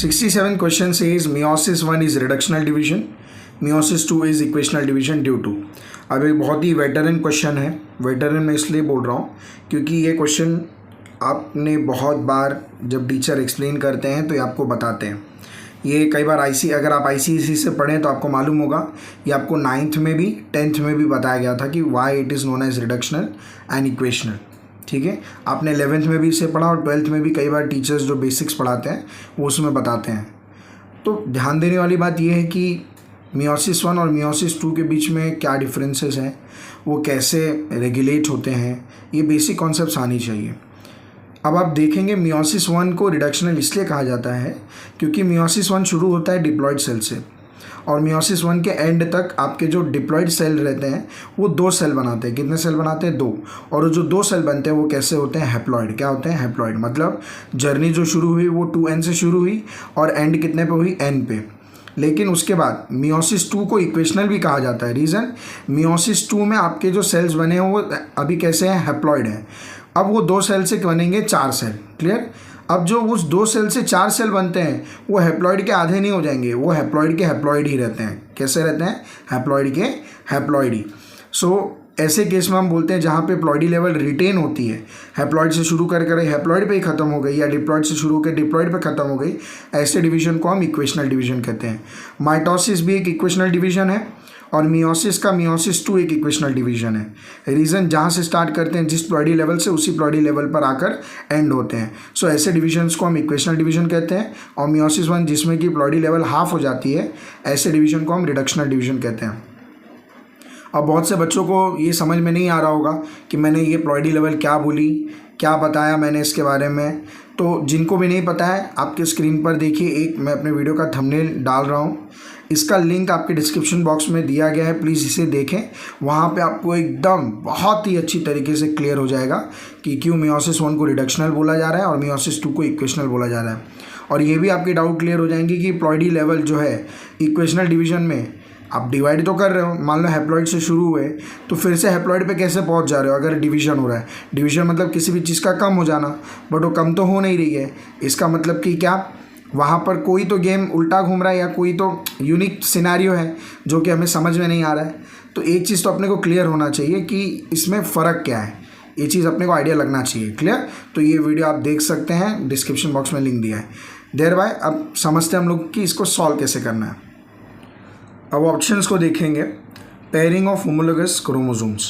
67 question says meiosis 1 is reductional division, meiosis 2 is equational division due to। अब एक बहुत ही veteran question है। Veteran मैं इसलिए बोल रहा हूँ क्योंकि ये क्वेश्चन आपने बहुत बार जब टीचर एक्सप्लेन करते हैं तो ये आपको बताते हैं। ये कई बार अगर आप ICSE से पढ़ें तो आपको मालूम होगा, ये आपको 9th में भी 10th में भी बताया गया था कि why it is known as reductional and equational. ठीक है, आपने 11th में भी इसे पढ़ा और 12th में भी कई बार टीचर्स जो बेसिक्स पढ़ाते हैं वो उसमें बताते हैं। तो ध्यान देने वाली बात यह है कि meiosis 1 और meiosis 2 के बीच में क्या डिफरेंसेस हैं, वो कैसे रेगुलेट होते हैं, ये बेसिक कॉन्सेप्ट्स आनी चाहिए। अब आप देखेंगे meiosis 1 को रिडक्शनल इसलिए कहा जाता है क्योंकि meiosis 1 शुरू होता है डिप्लॉयड सेल से और meiosis 1 के एंड तक आपके जो डिप्लॉयड सेल रहते हैं वो 2 सेल बनाते हैं। कितने सेल बनाते हैं? 2। और जो 2 सेल बनते हैं वो कैसे होते हैं? हैप्लॉयड। क्या होते हैं? हैप्लॉयड। मतलब जर्नी जो शुरू हुई वो 2n से शुरू हुई और एंड कितने पे हुई? n पे। लेकिन उसके बाद meiosis 2 को इक्वेशनल भी कहा जाता है। रीज़न, meiosis 2 में आपके जो सेल्स बने हैं वो अभी कैसे हैं? हैप्लॉयड हैं। अब वो 2 सेल से बनेंगे 4 सेल। क्लियर? अब जो उस 2 सेल से 4 सेल बनते हैं वो हैप्लॉयड के आधे नहीं हो जाएंगे, वो हैप्लॉयड के हैप्लॉयड ही रहते हैं। कैसे रहते हैं? हैप्लॉयड के हैप्लॉयड ही। सो ऐसे केस में हम बोलते हैं जहाँ पे प्लॉयडी लेवल रिटेन होती है, हैप्लॉयड से शुरू कर हैप्लॉयड पे ही खत्म हो गई या डिप्लॉयड से शुरू कर डिप्लॉयड पे खत्म हो गई, ऐसे डिवीजन को हम इक्वेशनल डिवीजन कहते हैं। माइटोसिस भी एक इक्वेशनल डिवीजन है और meiosis का meiosis 2 एक इक्वेशनल डिवीजन है। रीज़न, जहाँ से स्टार्ट करते हैं जिस प्लॉयडी लेवल से उसी प्लॉयडी लेवल पर आकर एंड होते हैं। सो ऐसे डिविजन्स को हम इक्वेशनल डिवीजन कहते हैं और meiosis 1 जिसमें कि प्लॉयडी लेवल हाफ हो जाती है, ऐसे डिवीजन को हम रिडक्शनल डिवीजन कहते हैं। अब बहुत से बच्चों को ये समझ में नहीं आ रहा होगा कि मैंने ये प्लॉयडी लेवल क्या बोली, क्या बताया मैंने इसके बारे में। तो जिनको भी नहीं पता है आपके स्क्रीन पर देखिए, एक मैं अपने वीडियो का थंबनेल डाल रहा हूँ, इसका लिंक आपके डिस्क्रिप्शन बॉक्स में दिया गया है, प्लीज़ इसे देखें। वहाँ पे आपको एकदम बहुत ही अच्छी तरीके से क्लियर हो जाएगा कि क्यों meiosis 1 को रिडक्शनल बोला जा रहा है और meiosis 2 को इक्वेशनल बोला जा रहा है। और ये भी आपके डाउट क्लियर हो जाएंगे कि प्लॉयडी लेवल जो है इक्वेशनल डिवीजन में आप डिवाइड तो कर रहे हो, मान लो हैप्लॉयड से शुरू हुए तो फिर से हैप्लॉयड पे कैसे पहुंच जा रहे हो अगर डिवीजन हो रहा है। डिवीजन मतलब किसी भी चीज़ का कम हो जाना, बट वो कम तो हो नहीं रही है। इसका मतलब कि क्या, वहाँ पर कोई तो गेम उल्टा घूम रहा है या कोई तो यूनिक सिनेरियो है जो कि हमें समझ में नहीं आ रहा है। तो एक चीज़ तो अपने को क्लियर होना चाहिए कि इसमें फ़र्क क्या है, ये चीज़ अपने को आइडिया लगना चाहिए। क्लियर? तो ये वीडियो आप देख सकते हैं, डिस्क्रिप्शन बॉक्स में लिंक दिया है। देयर बाय अब समझते हैं हम लोग कि इसको सॉल्व कैसे करना है। अब ऑप्शंस को देखेंगे। Pairing of homologous chromosomes.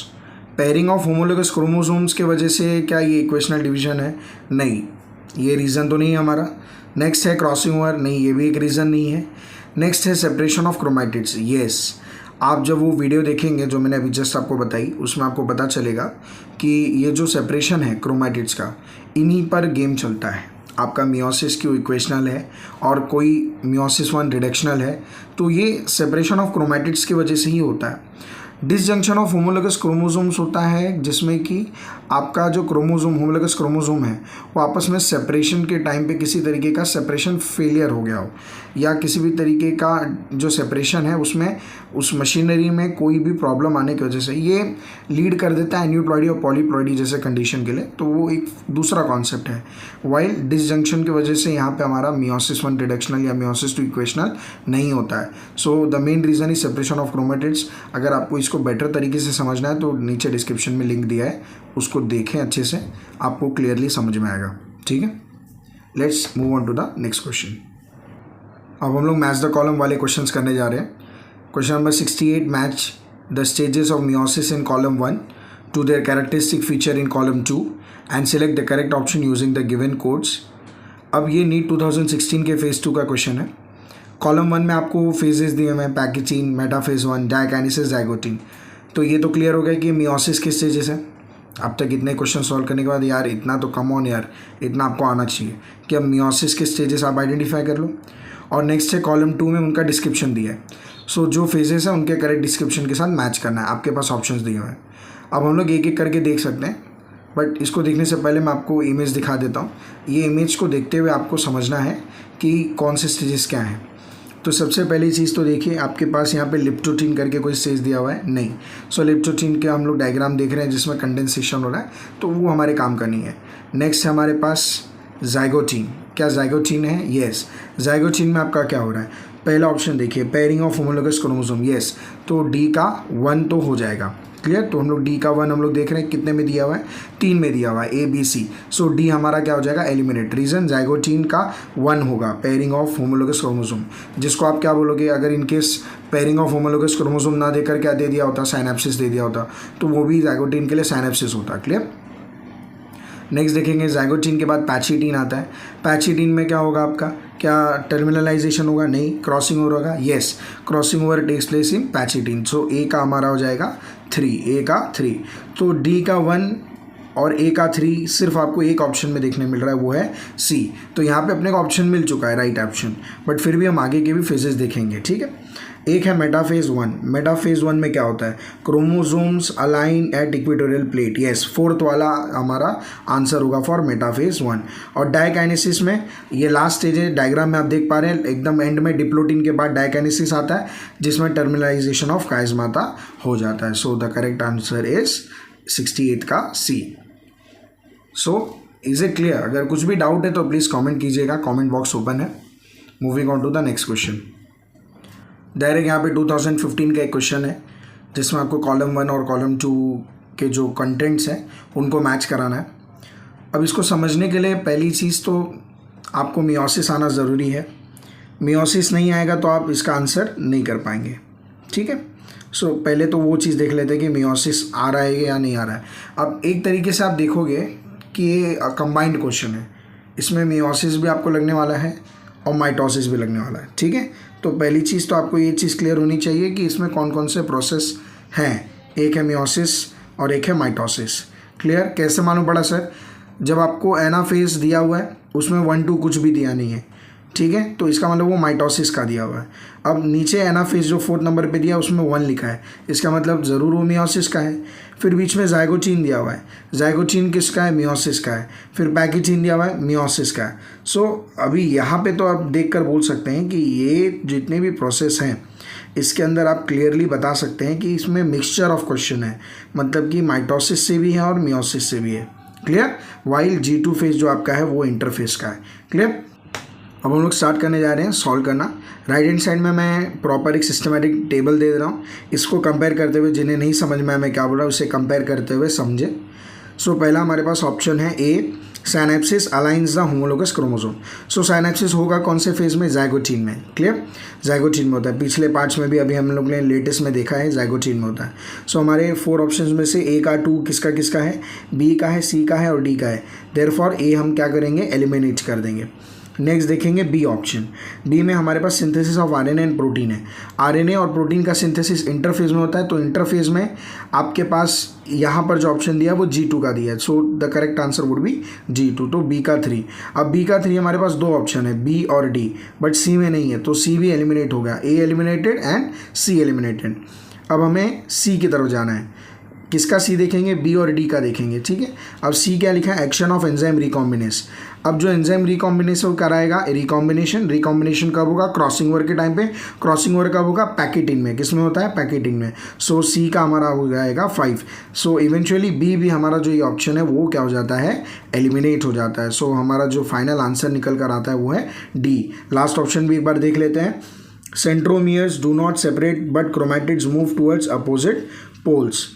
Pairing of homologous chromosomes के वजह से क्या ये इक्वेशनल डिवीजन है? नहीं, ये रीज़न तो नहीं है हमारा। नेक्स्ट है क्रॉसिंग ओवर। नहीं, ये भी एक रीज़न नहीं है। नेक्स्ट है सेपरेशन ऑफ क्रोमैटिड्स। येस, आप जब वो वीडियो देखेंगे जो मैंने अभी जस्ट आपको बताई उसमें आपको पता चलेगा कि ये जो सेपरेशन है क्रोमैटिड्स का, इन्हीं पर गेम चलता है। आपका meiosis क्यों इक्वेशनल है और कोई meiosis 1 रिडक्शनल है, तो ये सेपरेशन ऑफ क्रोमैटिड्स की वजह से ही होता है। डिसजंक्शन ऑफ होमोलोगस क्रोमोसोम्स होता है जिसमें कि आपका जो क्रोमोसोम होमोलोगस क्रोमोसोम है वो आपस में सेपरेशन के टाइम पे किसी तरीके का सेपरेशन फेलियर हो गया हो या किसी भी तरीके का जो सेपरेशन है उसमें उस मशीनरी में कोई भी प्रॉब्लम आने की वजह से ये लीड कर देता है एन्यूप्लॉयडी और पॉलीप्लॉयडी जैसे कंडीशन के लिए। तो वो एक दूसरा कॉन्सेप्ट है। वाइल डिसजंक्शन की वजह से यहाँ पे हमारा meiosis 1 रिडक्शनल या meiosis 2 इक्वेशनल नहीं होता है। So the main reason is separation of chromatids. अगर आपको इसको बेटर तरीके से समझना है तो नीचे डिस्क्रिप्शन में लिंक दिया है, उसको देखें अच्छे से, आपको क्लियरली समझ में आएगा। ठीक है, let's move on to the next question. अब हम लोग मैच द कॉलम वाले क्वेश्चंस करने जा रहे हैं। Question number 68, match the stages of meiosis in column 1 to their characteristic feature in column 2 and select the correct option using the given codes. अब ये नीट 2016 के फेज़ 2 का क्वेश्चन है। कॉलम 1 में आपको फेजेस दिए हुए हैं, पैकेचिन, मेटाफेज 1, डायकाइनेसिस, जाइगोटिन। तो ये तो क्लियर हो गया कि meiosis के स्टेजेस है। अब तक इतने क्वेश्चन सॉल्व करने के बाद यार इतना तो कम ऑन यार, इतना आपको आना चाहिए कि अब meiosis के स्टेजेस आप आइडेंटिफाई कर लो। और नेक्स्ट है कॉलम 2 में उनका डिस्क्रिप्शन दिया है। सो जो फेजेस है उनके करेक्ट डिस्क्रिप्शन के साथ मैच करना है। आपके पास ऑप्शंस दिए हुए हैं। अब हम लोग एक एक करके देख सकते हैं, बट इसको देखने से पहले मैं आपको इमेज दिखा देता हूँ। ये इमेज को देखते हुए आपको समझना है कि कौन से स्टेजेस क्या हैं। तो सबसे पहली चीज़ तो देखिए, आपके पास यहाँ पे लिप्टोटिन करके कोई स्टेज दिया हुआ है? नहीं। सो लिप्टोटिन के हम लोग डायग्राम देख रहे हैं जिसमें कंडेंसेशन हो रहा है, तो वो हमारे काम का नहीं है। नेक्स्ट है हमारे पास जाइगोटीन। क्या जाइगोटीन है? येस। जाइगोटीन में आपका क्या हो रहा है? पहला ऑप्शन देखिए, pairing of homologous chromosome, yes, तो डी का 1 तो हो जाएगा। क्लियर? तो हम लोग डी का 1 हम लोग देख रहे हैं कितने में दिया हुआ है, 3 में दिया हुआ है, A B C. So D हमारा क्या हो जाएगा? एलिमिनेट। रीजन जाइगोटीन का 1 होगा, पेयरिंग ऑफ होमोलोगस क्रोमोसोम, जिसको आप क्या बोलोगे अगर in case pairing of homologous chromosome ना देकर क्या दे दिया होता, साइनेप्सिस दे दिया होता, तो वो भी जाइगोटीन के लिए साइनेप्सिस होता। क्लियर? नेक्स्ट देखेंगे, जाइगोटीन के बाद पैचिटीन आता है। पैचिटीन में क्या होगा आपका? क्या टर्मिनलाइजेशन होगा? नहीं। क्रॉसिंग ओवर होगा? Yes, crossing over takes place in pachytene. So A का हमारा हो जाएगा 3, ए का 3। तो डी का 1 और ए का 3 सिर्फ आपको एक ऑप्शन में देखने मिल रहा है, वो है सी। तो यहाँ पे अपने को ऑप्शन मिल चुका है, राइट ऑप्शन, बट फिर भी हम आगे के भी फेजेस देखेंगे। ठीक है? एक है मेटाफेज 1। मेटाफेज 1 में क्या होता है? Chromosomes align at equatorial plate. Yes, 4th वाला हमारा आंसर होगा फॉर मेटाफेज 1। और डायकाइनेसिस में ये लास्ट स्टेज है, डायग्राम में आप देख पा रहे हैं एकदम एंड में डिप्लोटिन के बाद डायकाइनेसिस आता है, जिसमें टर्मिनलाइजेशन ऑफ काइज़माता हो जाता है। So the correct answer is 68 का C. So is it clear? अगर कुछ भी डाउट है तो प्लीज़ कॉमेंट कीजिएगा, कॉमेंट बॉक्स ओपन है। Moving on to the next question. Direct यहाँ पे 2015 का एक क्वेश्चन है, जिसमें आपको कॉलम 1 और कॉलम 2 के जो कंटेंट्स हैं उनको मैच कराना है। अब इसको समझने के लिए पहली चीज़ तो आपको मियोसिस आना ज़रूरी है। मियोसिस नहीं आएगा तो आप इसका आंसर नहीं कर पाएंगे। ठीक है? सो पहले तो वो चीज़ देख लेते हैं कि मियोसिस आ रहा है या नहीं आ रहा है। अब एक तरीके से आप देखोगे कि ये कंबाइंड क्वेश्चन है, इसमें मियोसिस भी आपको लगने वाला है और माइटोसिस भी लगने वाला है। ठीक है? तो पहली चीज़ तो आपको ये चीज़ क्लियर होनी चाहिए कि इसमें कौन कौन से प्रोसेस हैं। एक है मियोसिस और एक है माइटोसिस। क्लियर? कैसे मालूम पड़ा सर? जब आपको एनाफेज दिया हुआ है उसमें 1 2 कुछ भी दिया नहीं है। ठीक है? तो इसका मतलब वो माइटोसिस का दिया हुआ है। अब नीचे एनाफेज जो 4th नंबर पे दिया उसमें 1 लिखा है, इसका मतलब ज़रूर वो मियोसिस का है। फिर बीच में जाइगोटीन दिया हुआ है, जाइगोटीन किसका है? मियोसिस का है। फिर पैकिटीन दिया हुआ है, मियोसिस का है। सो अभी यहाँ पे तो आप देख कर बोल सकते हैं कि ये जितने भी प्रोसेस हैं इसके अंदर आप क्लियरली बता सकते हैं कि इसमें मिक्सचर ऑफ क्वेश्चन है, मतलब कि माइटोसिस से भी है और मियोसिस से भी है। क्लियर? वाइल G2 फेज जो आपका है वो इंटरफेस का है। क्लियर? अब हम लोग स्टार्ट करने जा रहे हैं सॉल्व करना। राइट हैंड साइड में मैं प्रॉपर एक सिस्टमेटिक टेबल दे रहा हूँ, इसको कंपेयर करते हुए, जिन्हें नहीं समझ में आया मैं क्या बोल रहा हूँ उसे कंपेयर करते हुए समझे। सो पहला हमारे पास ऑप्शन है A, synapsis aligns the homologous chromosome. So synapsis होगा कौन से फेज में? जाइगोटीन में। क्लियर? जाइगोटीन में होता है। पिछले पार्ट्स में भी अभी हम लोग ने लेटेस्ट में देखा है जाइगोटीन में होता है। सो हमारे 4 ऑप्शंस में से ए का 2 किसका किसका है? बी का है, सी का है और डी का है। देयरफॉर ए हम क्या करेंगे? एलिमिनेट कर देंगे। नेक्स्ट देखेंगे बी ऑप्शन। बी में हमारे पास synthesis of RNA and protein है। आरएनए और प्रोटीन का सिंथेसिस इंटरफेज में होता है, तो इंटरफेज में आपके पास यहाँ पर जो ऑप्शन दिया है वो G2 का दिया है। So the correct answer would be G2, तो बी का 3। अब बी का 3 हमारे पास 2 ऑप्शन है, बी और डी, बट सी में नहीं है, तो सी भी एलिमिनेट हो गया। ए एलिमिनेटेड एंड सी एलिमिनेटेड। अब हमें सी की तरफ जाना है। किसका सी देखेंगे? बी और डी का देखेंगे। ठीक है? अब सी क्या लिखा है? Action of enzyme recombinase. अब जो एंजाइम रिकॉम्बिनेस वो कराएगा रिकॉम्बिनेशन कब होगा? क्रॉसिंग ओवर के टाइम पे। क्रॉसिंग ओवर कब होगा? पैकेटिंग में। किस में होता है? पैकेटिंग में। सो सी का हमारा हो जाएगा 5। सो इवेंचुअली बी भी हमारा जो ये ऑप्शन है वो क्या हो जाता है? एलिमिनेट हो जाता है। सो हमारा जो फाइनल आंसर निकल कर आता है वो है डी। लास्ट ऑप्शन भी एक बार देख लेते हैं। Centromeres do not separate but chromatids move towards opposite poles.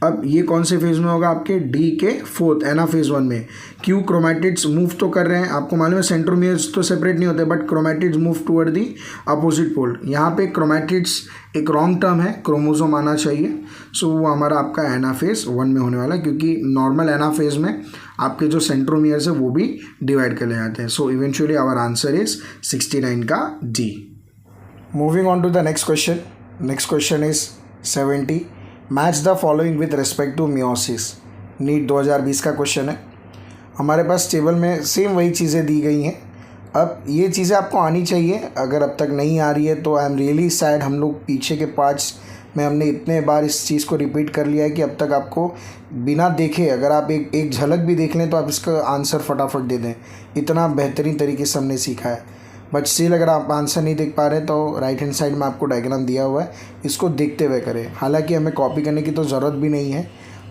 अब ये कौन से फेज में होगा? आपके डी के 4th एनाफेज 1 में। क्यों? क्रोमैटिड्स मूव तो कर रहे हैं, आपको मालूम है सेंट्रोमियर्स तो सेपरेट नहीं होते, but chromatids move toward the opposite pole. यहाँ पे क्रोमैटिड्स एक रॉन्ग टर्म है, क्रोमोसोम आना चाहिए। सो वो हमारा आपका एनाफेज 1 में होने वाला है, क्योंकि नॉर्मल एनाफेज में आपके जो सेंट्रोमियर्स है वो भी डिवाइड कर ले जाते हैं। So eventually our answer is 69 का D. Moving on to the next question. Next question is 70। Match the following with respect to meiosis. NEET 2020 का क्वेश्चन है। हमारे पास टेबल में सेम वही चीज़ें दी गई हैं। अब ये चीज़ें आपको आनी चाहिए, अगर अब तक नहीं आ रही है तो आई एम रियली सैड। हम लोग पीछे के पार्ट्स में हमने इतने बार इस चीज़ को रिपीट कर लिया है कि अब तक आपको बिना देखे, अगर आप एक झलक भी देख लें तो आप इसका आंसर फटाफट दे दें। इतना बेहतरीन तरीके से हमने सीखा है। बट स्टिल अगर आप आंसर नहीं देख पा रहे तो राइट हैंड साइड में आपको डायग्राम दिया हुआ है, इसको देखते हुए करें। हालांकि हमें कॉपी करने की तो ज़रूरत भी नहीं है,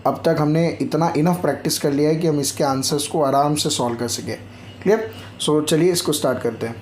अब तक हमने इतना इनफ प्रैक्टिस कर लिया है कि हम इसके आंसर्स को आराम से सॉल्व कर सकें। क्लियर। सो चलिए इसको स्टार्ट करते हैं।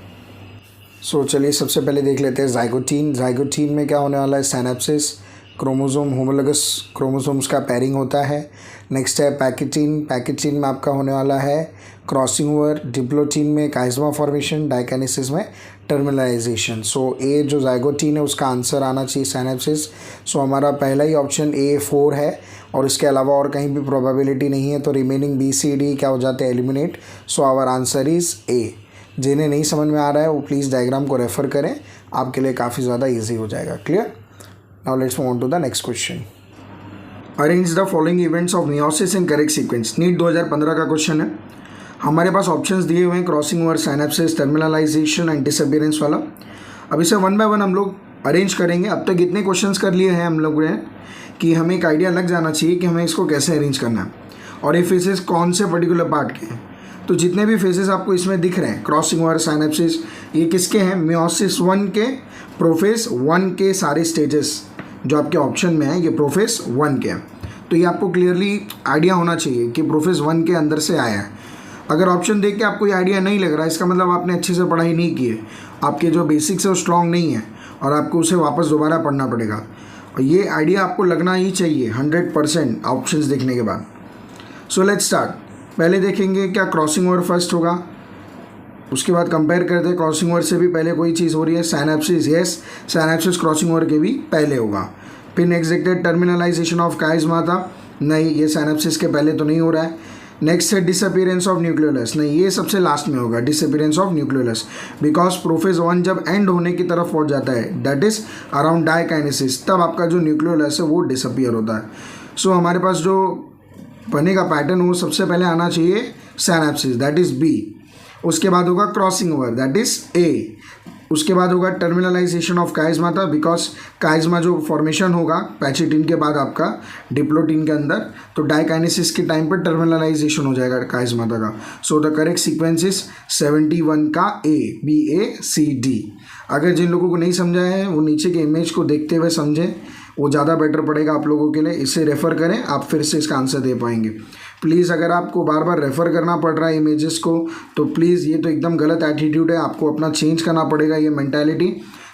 सो चलिए सबसे पहले देख लेते हैं जाइगोटीन। जाइगोटीन में क्या होने वाला है, साइनेप्सिस, क्रोमोसोम होमोलोगस क्रोमोसोम्स का पेयरिंग होता है। नेक्स्ट है पैकेटीन। पैकेटीन में आपका होने वाला है क्रॉसिंग ओवर। डिप्लोटीन में काइज़मा फॉर्मेशन। डाइकाइनेसिस में टर्मिनलाइजेशन। सो ए जो जाइगोटीन है उसका आंसर आना चाहिए साइनेप्सिस। सो हमारा पहला ही ऑप्शन A4 है और इसके अलावा और कहीं भी प्रोबेबिलिटी नहीं है, तो रिमेनिंग B, C, D क्या हो जाते हैं, eliminate. So our answer is A। जिन्हें नहीं समझ में आ रहा है वो प्लीज़ डायग्राम को रेफ़र करें, आपके लिए काफ़ी ज़्यादा ईजी हो जाएगा। Clear. Now let's move on to the next question. Arrange the following events of meiosis in correct sequence. NEET 2015 का क्वेश्चन है। हमारे पास ऑप्शंस दिए हुए हैं, crossing over, synapsis, terminalization and disappearance वाला। अब इसे वन बाय वन हम लोग अरेंज करेंगे। अब तक इतने क्वेश्चंस कर लिए हैं हम लोगों ने कि हमें एक आइडिया लग जाना चाहिए कि हमें इसको कैसे अरेंज करना है और ये फेसेस कौन से पर्टिकुलर पार्ट के हैं। तो जितने भी फेसेस आपको इसमें दिख रहे हैं, क्रॉसिंग ओवर, साइनेप्सिस, ये किसके हैं, मियोसिस 1 के, प्रोफेस 1 के सारे स्टेजेस जो आपके ऑप्शन में है ये प्रोफेस 1 के हैं। तो ये आपको क्लियरली आइडिया होना चाहिए कि प्रोफेस 1 के अंदर से आया है। अगर ऑप्शन देख के आपको ये आइडिया नहीं लग रहा है, इसका मतलब आपने अच्छे से पढ़ाई नहीं की है, आपके जो बेसिक्स है वो स्ट्रॉन्ग नहीं है और आपको उसे वापस दोबारा पढ़ना पड़ेगा। और ये आइडिया आपको लगना ही चाहिए 100% ऑप्शंस देखने के बाद। So let's start. पहले देखेंगे क्या क्रॉसिंग ओवर फर्स्ट होगा, उसके बाद कंपेयर करते हैं क्रॉसिंग ओवर से भी पहले कोई चीज़ हो रही है, synapsis. Yes, synapsis crossing over के भी पहले होगा। फिर नेक्स्ट देखते हैं टर्मिनलाइजेशन ऑफ काइज़मा था, नहीं ये साइनेप्सिस के पहले तो नहीं हो रहा है। नेक्स्ट है डिसअपीयरेंस ऑफ न्यूक्लियोलस, नहीं ये सबसे लास्ट में होगा, disappearance of nucleolus, because prophase 1 जब एंड होने की तरफ पहुंच जाता है, दैट इज अराउंड डाइकाइनेसिस, तब आपका जो न्यूक्लियोलस है वो डिसअपीयर होता है। सो हमारे पास जो बनेगा पैटर्न वो सबसे पहले आना चाहिए साइनेप्सिस, दैट इज B। उसके बाद होगा crossing over, that is A। उसके बाद होगा टर्मिनलाइजेशन ऑफ काइज़मा था, बिकॉज काइज़मा जो फॉर्मेशन होगा पैचेटिन के बाद आपका डिप्लोटीन के अंदर, तो डाइकाइनेसिस के टाइम पर टर्मिनलाइजेशन हो जाएगा काइज़मा का। सो द करेक्ट सीक्वेंस इज 71 का A, BACD। अगर जिन लोगों को नहीं समझा है वो नीचे के इमेज को देखते हुए समझें, वो ज़्यादा बेटर पड़ेगा आप लोगों के लिए। इसे रेफ़र करें, आप फिर से इसका आंसर दे पाएंगे। प्लीज़ अगर आपको बार बार रेफ़र करना पड़ रहा है इमेजेस को, तो प्लीज़ ये तो एकदम गलत एटीट्यूड है, आपको अपना चेंज करना पड़ेगा ये मेंटालिटी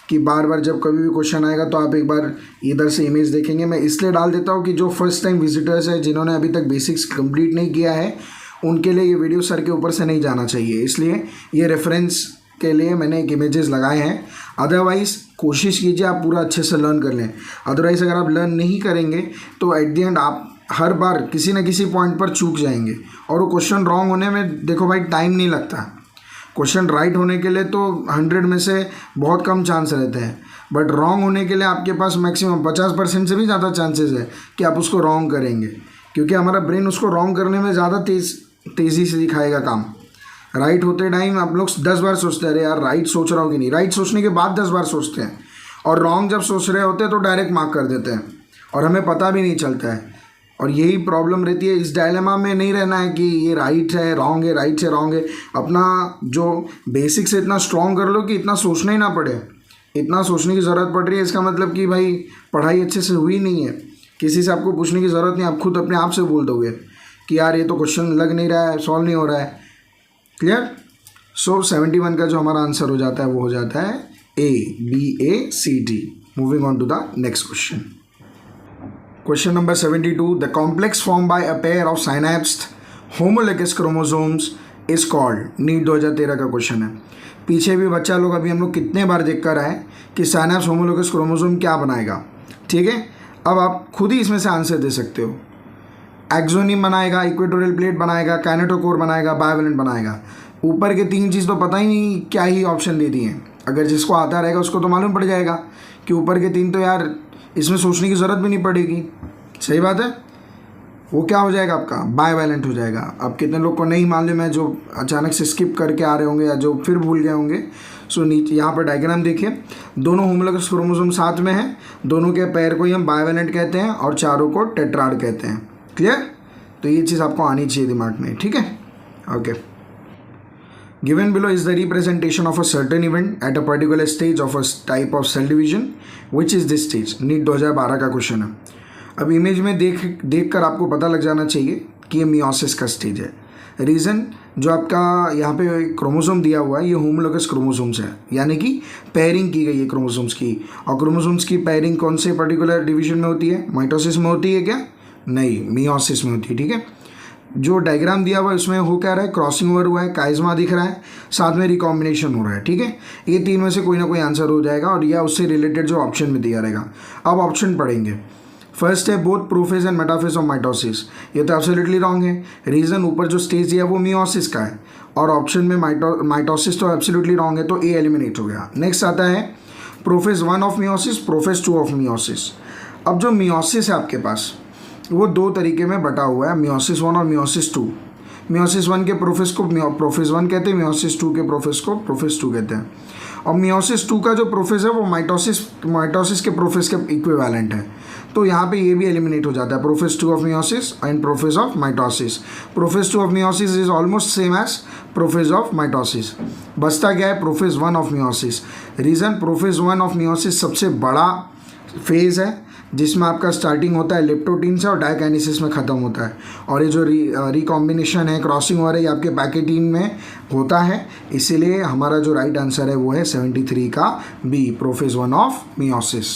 कि बार बार जब कभी भी क्वेश्चन आएगा तो आप एक बार इधर से इमेज देखेंगे। मैं इसलिए डाल देता हूँ कि जो फर्स्ट टाइम विजिटर्स है, जिन्होंने अभी तक बेसिक्स कंप्लीट नहीं किया है, उनके लिए ये वीडियो सर के ऊपर से नहीं जाना चाहिए, इसलिए ये रेफरेंस के लिए मैंने एक इमेजेस लगाए हैं। अदरवाइज़ कोशिश कीजिए आप पूरा अच्छे से लर्न कर लें। अदरवाइज़ अगर आप लर्न नहीं करेंगे तो एट द एंड आप हर बार किसी न किसी पॉइंट पर चूक जाएंगे और वो क्वेश्चन रॉन्ग होने में देखो भाई टाइम नहीं लगता। क्वेश्चन राइट होने के लिए तो 100 में से बहुत कम चांस रहते हैं, बट रॉन्ग होने के लिए आपके पास मैक्सिमम 50% से भी ज़्यादा चांसेस है कि आप उसको रॉन्ग करेंगे, क्योंकि हमारा ब्रेन उसको रॉन्ग करने में ज़्यादा तेज़ी से दिखाएगा काम। राइट होते टाइम आप लोग 10 बार सोचते हैं, अरे यार राइट सोच रहा हूँ कि नहीं, राइट सोचने के बाद 10 बार सोचते हैं, और रॉन्ग जब सोच रहे होते हैं तो डायरेक्ट मार्क कर देते हैं और हमें पता भी नहीं चलता है। और यही प्रॉब्लम रहती है। इस डायलेमा में नहीं रहना है कि ये राइट है रॉन्ग है, राइट है रॉन्ग है। अपना जो बेसिक से इतना स्ट्रॉन्ग कर लो कि इतना सोचना ही ना पड़े। इतना सोचने की ज़रूरत पड़ रही है इसका मतलब कि भाई पढ़ाई अच्छे से हुई नहीं है, किसी से आपको पूछने की ज़रूरत नहीं, आप खुद अपने आप से बोल दोगे कि यार ये तो क्वेश्चन लग नहीं रहा है, सॉल्व नहीं हो रहा है। क्लियर। सो 71 का जो हमारा आंसर हो जाता है वो हो जाता है ABACD। Moving on to the next question. Question number 72. The complex formed by a pair of synapsed homologous chromosomes is called। NEET 2013 का क्वेश्चन है। पीछे भी बच्चा लोग अभी हम लोग कितने बार देख कर आए कि साइनैप्स होमोलोगस क्रोमोसोम क्या बनाएगा। ठीक है, अब आप खुद ही इसमें से आंसर दे सकते हो। एक्सोनिम बनाएगा, इक्वेटोरियल प्लेट बनाएगा, काइनेटोकोर बनाएगा, बाइवेलेंट बनाएगा। ऊपर के 3 चीज़ तो पता ही नहीं, क्या ही ऑप्शन दे दिए। अगर जिसको आता रहेगा उसको तो मालूम पड़ जाएगा कि ऊपर के 3 तो यार इसमें सोचने की ज़रूरत भी नहीं पड़ेगी। सही बात है। वो क्या हो जाएगा आपका, बाइवेलेंट हो जाएगा। अब कितने लोग को नहीं मालूम है, जो अचानक से स्किप करके आ रहे होंगे या जो फिर भूल गए होंगे। सो नीचे यहाँ पर डायग्राम देखिए, दोनों होमोलोगस क्रोमोसोम साथ में हैं, दोनों के पैर को ही हम बाइवेलेंट कहते हैं और चारों को टेट्राड कहते हैं। क्लियर। तो ये चीज़ आपको आनी चाहिए दिमाग में। ठीक है, okay. Given below is the representation of a certain event at a particular stage of a type of cell division. Which is this stage? NEET 2012 का क्वेश्चन है। अब इमेज में देख कर आपको पता लग जाना चाहिए कि ये मियोसिस का स्टेज है। रीज़न जो आपका यहाँ पे क्रोमोसोम दिया हुआ है ये होमोलोगस क्रोमोसोम्स है, यानी कि पेयरिंग की गई है क्रोमोसोम्स की। और क्रोमोसोम्स की पेयरिंग कौन से पर्टिकुलर डिवीजन में होती है? माइटोसिस में होती है क्या? नहीं, मियोसिस में होती है। ठीक है, जो डायग्राम दिया हुआ है उसमें हो क्या रहा है? क्रॉसिंग ओवर हुआ है, काइज़मा दिख रहा है, साथ में रिकॉम्बिनेशन हो रहा है। ठीक है, ये तीन में से कोई ना कोई आंसर हो जाएगा और या उससे रिलेटेड जो ऑप्शन में दिया रहेगा। अब ऑप्शन पढ़ेंगे। फर्स्ट है both prophase and metaphase of mitosis, ये तो एब्सोल्युटली रॉन्ग है। रीज़न ऊपर जो स्टेज दिया वो मियोसिस का है और ऑप्शन में माइटोसिस तो एब्सोल्युटली रॉन्ग है, तो ए एलिमिनेट हो गया। नेक्स्ट आता है prophase 1 of meiosis, prophase 2 of meiosis. अब जो मियोसिस है आपके पास वो दो तरीके में बटा हुआ है, मियोसिस 1 और मियोसिस 2। मियोसिस 1 के प्रोफेज को प्रोफेज 1 कहते हैं, मियोसिस 2 के प्रोफेज को प्रोफेज 2 कहते हैं। और मियोसिस 2 का जो प्रोफेज है वो माइटोसिस के प्रोफेज के इक्विवेलेंट है, तो यहाँ पे ये भी एलिमिनेट हो जाता है, prophase 2 of meiosis and prophase of mitosis. Prophase 2 of meiosis is almost same as prophase of mitosis. बचता क्या है? Prophase 1 of meiosis. Reason prophase 1 of meiosis सबसे बड़ा फेज़ है जिसमें आपका स्टार्टिंग होता है लेप्टोटीन से और डायकाइनेसिस में ख़त्म होता है, और ये जो रिकॉम्बिनेशन है, क्रॉसिंग हो रहा है, ये आपके पैकेटीन में होता है। इसीलिए हमारा जो राइट आंसर है वो है 73 का बी, प्रोफेज 1 ऑफ मियोसिस।